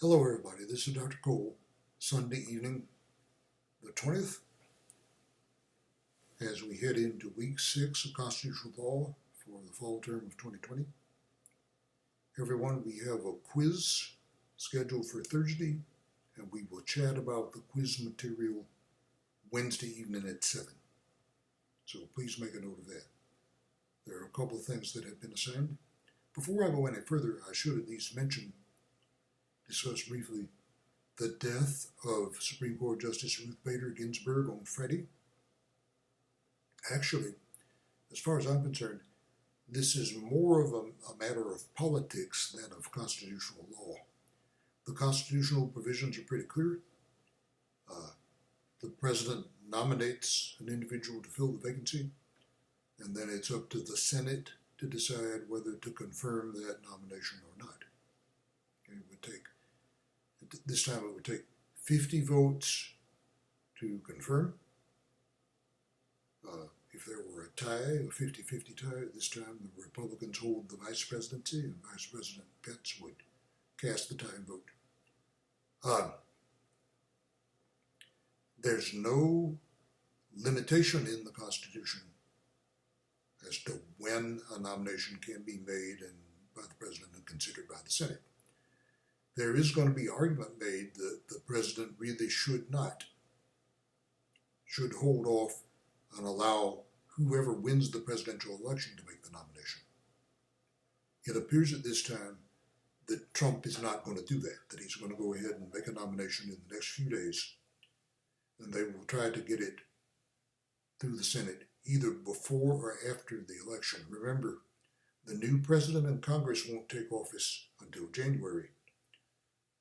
Hello, everybody. This is Dr. Cole. Sunday evening, the 20th, as we head into week 6 of constitutional law for the fall term of 2020. Everyone, we have a quiz scheduled for Thursday, and we will chat about the quiz material Wednesday evening at 7. So please make a note of that. There are a couple of things that have been assigned. Before I go any further, I should at least discuss briefly the death of Supreme Court Justice Ruth Bader Ginsburg on Friday. Actually, as far as I'm concerned, this is more of a matter of politics than of constitutional law. The constitutional provisions are pretty clear. The president nominates an individual to fill the vacancy, and then it's up to the Senate to decide whether to confirm that nomination or not. This time it would take 50 votes to confirm. If there were a tie, a 50-50 tie, this time the Republicans hold the vice presidency, and Vice President Pence would cast the tie vote. There's no limitation in the Constitution as to when a nomination can be made by the president and considered by the Senate. There is going to be argument made that the president really should hold off and allow whoever wins the presidential election to make the nomination. It appears at this time that Trump is not going to do that he's going to go ahead and make a nomination in the next few days, and they will try to get it through the Senate either before or after the election. Remember, the new president and Congress won't take office until January.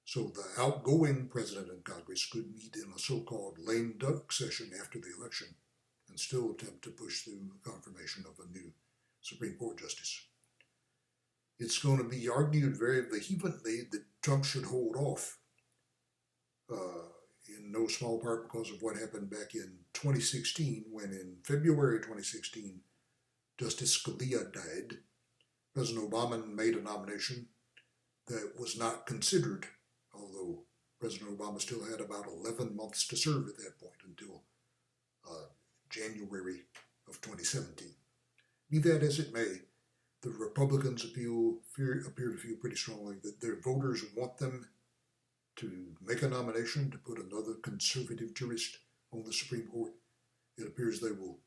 So the outgoing president and Congress could meet in a so-called lame duck session after the election and still attempt to push through the confirmation of a new Supreme Court justice. It's going to be argued very vehemently that Trump should hold off, in no small part because of what happened back in 2016, when in February 2016, Justice Scalia died. President Obama made a nomination that was not considered, although President Obama still had about 11 months to serve at that point until January of 2017. Be that as it may, the Republicans appear to feel pretty strongly that their voters want them to make a nomination to put another conservative jurist on the Supreme Court. It appears they will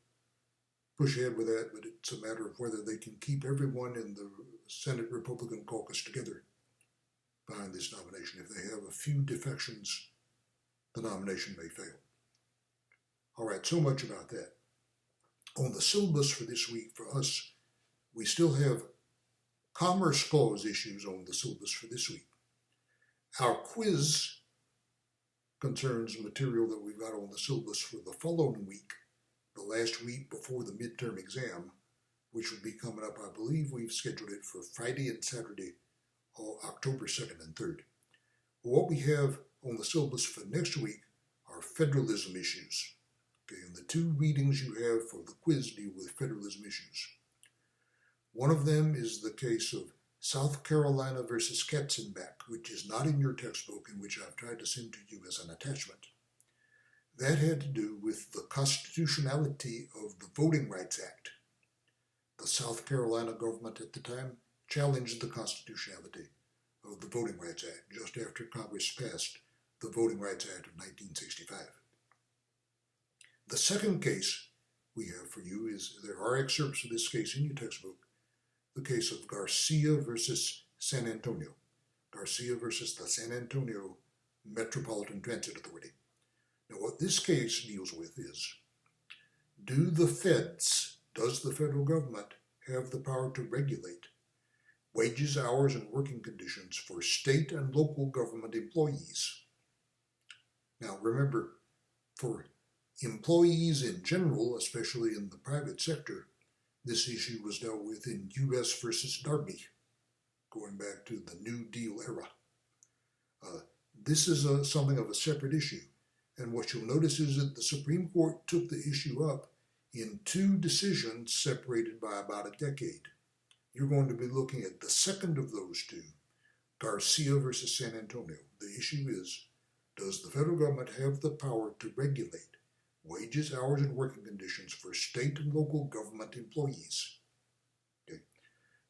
push ahead with that, but it's a matter of whether they can keep everyone in the Senate Republican caucus together behind this nomination. If they have a few defections, the nomination may fail. All right, so much about that. On the syllabus for this week for us, we still have Commerce Clause issues on the syllabus for this week. Our quiz concerns material that we've got on the syllabus for the following week, the last week before the midterm exam, which will be coming up. I believe we've scheduled it for Friday and Saturday, October 2nd and 3rd. What we have on the syllabus for next week are federalism issues. Okay, and the two readings you have for the quiz deal with federalism issues. One of them is the case of South Carolina versus Katzenbach, which is not in your textbook and which I've tried to send to you as an attachment. That had to do with the constitutionality of the Voting Rights Act. The South Carolina government at the time challenged the constitutionality of the Voting Rights Act just after Congress passed the Voting Rights Act of 1965. The second case we have for you is, there are excerpts of this case in your textbook, the case of Garcia versus San Antonio. Garcia versus the San Antonio Metropolitan Transit Authority. Now what this case deals with is, does the federal government have the power to regulate wages, hours, and working conditions for state and local government employees? Now remember, for employees in general, especially in the private sector, this issue was dealt with in U.S. versus Darby, going back to the New Deal era. This is something of a separate issue, and what you'll notice is that the Supreme Court took the issue up in two decisions separated by about a decade. You're going to be looking at the second of those two, Garcia versus San Antonio. The issue is, does the federal government have the power to regulate wages, hours, and working conditions for state and local government employees? Okay.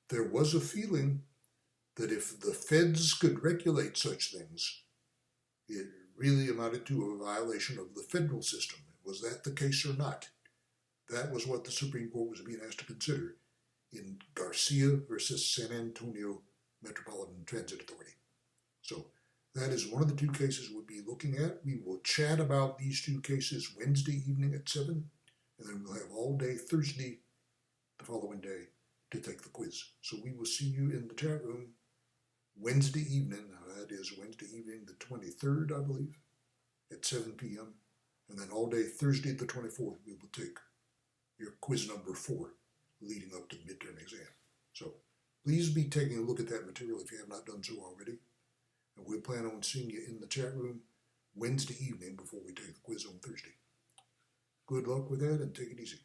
There was a feeling that if the feds could regulate such things, it really amounted to a violation of the federal system. Was that the case or not? That was what the Supreme Court was being asked to consider in Garcia versus San Antonio Metropolitan Transit Authority. So that is one of the two cases we'll be looking at. We will chat about these two cases Wednesday evening at 7, and then we'll have all day Thursday, the following day, to take the quiz. So we will see you in the chat room Wednesday evening. That is Wednesday evening the 23rd, I believe, at 7 p.m. And then all day Thursday the 24th, we will take your quiz number 4 leading up to the midterm exam. So please be taking a look at that material if you have not done so already. And we'll plan on seeing you in the chat room Wednesday evening before we take the quiz on Thursday. Good luck with that and take it easy.